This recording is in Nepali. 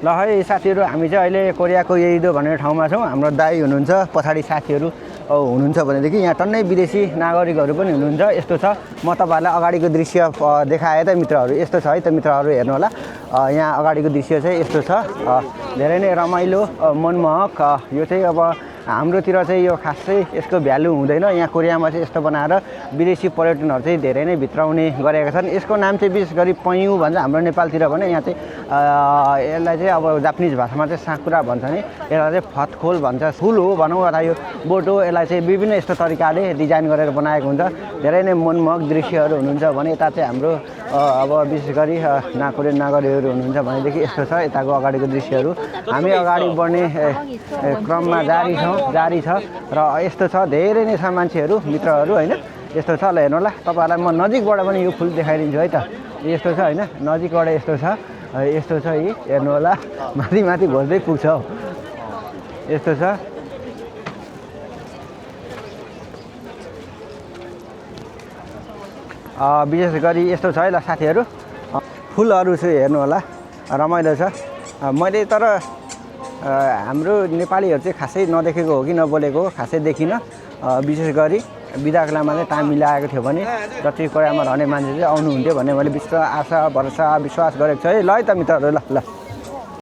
ल है साथीहरू हामी चाहिँ अहिले कोरियाको येइडो भन्ने ठाउँमा छौँ। हाम्रो दाइ हुनुहुन्छ, पछाडि साथीहरू हुनुहुन्छ भनेदेखि यहाँ टन्नै विदेशी नागरिकहरू पनि हुनुहुन्छ। यस्तो छ, म तपाईँहरूलाई अगाडिको दृश्य देखाएँ त मित्रहरू। यस्तो छ है त मित्रहरू, हेर्नु होला। यहाँ अगाडिको दृश्य चाहिँ यस्तो छ, धेरै नै रमाइलो मनमोहक। यो चाहिँ अब हाम्रोतिर चाहिँ यो खासै यसको भ्यालु हुँदैन। यहाँ कोरियामा चाहिँ यस्तो बनाएर विदेशी पर्यटनहरू चाहिँ धेरै नै भित्राउने गरेका छन्। यसको नाम चाहिँ विशेष गरी पयु भन्छ हाम्रो नेपालतिर भने। यहाँ चाहिँ यसलाई चाहिँ अब जापानिज भाषामा चाहिँ साकुरा भन्छ नि, यसलाई चाहिँ फतखोल भन्छ। फुल हो भनौँ अथवा यो बोटो, यसलाई चाहिँ विभिन्न यस्तो तरिकाले डिजाइन गरेर बनाएको हुन्छ। धेरै नै मनमोहक दृश्यहरू हुनुहुन्छ भने यता चाहिँ हाम्रो अब विशेष गरी कोरियन नागरिकहरू हुनुहुन्छ भनेदेखि यस्तो छ यताको अगाडिको दृश्यहरू। हामी अगाडि बढ्ने क्रममा जारी छ र यस्तो छ, धेरै नै छ मान्छेहरू मित्रहरू होइन। यस्तो छ, ल हेर्नु होला, तपाईँहरूलाई म नजिकबाट पनि यो फुल देखाइदिन्छु है त। यस्तो छ होइन, नजिकबाट यस्तो छ, यस्तो छ यी हेर्नु होला, माथि माथि घोच्दै पुग्छ हौ। यस्तो छ, विशेष गरी यस्तो छ है ल साथीहरू। फुलहरू चाहिँ हेर्नु होला, रमाइलो छ। मैले तर हाम्रो नेपालीहरू चाहिँ खासै नदेखेको हो कि नबोलेको हो खासै देखिनँ। विशेष गरी बिदाको बेलामा चाहिँ टाइम मिलाएको थियो भने जति कोरियामा रहने मान्छे चाहिँ आउनुहुन्थ्यो भन्ने मैले आशा भरोसा विश्वास गरेको छु है। ल है त मित्रहरू, ल ल।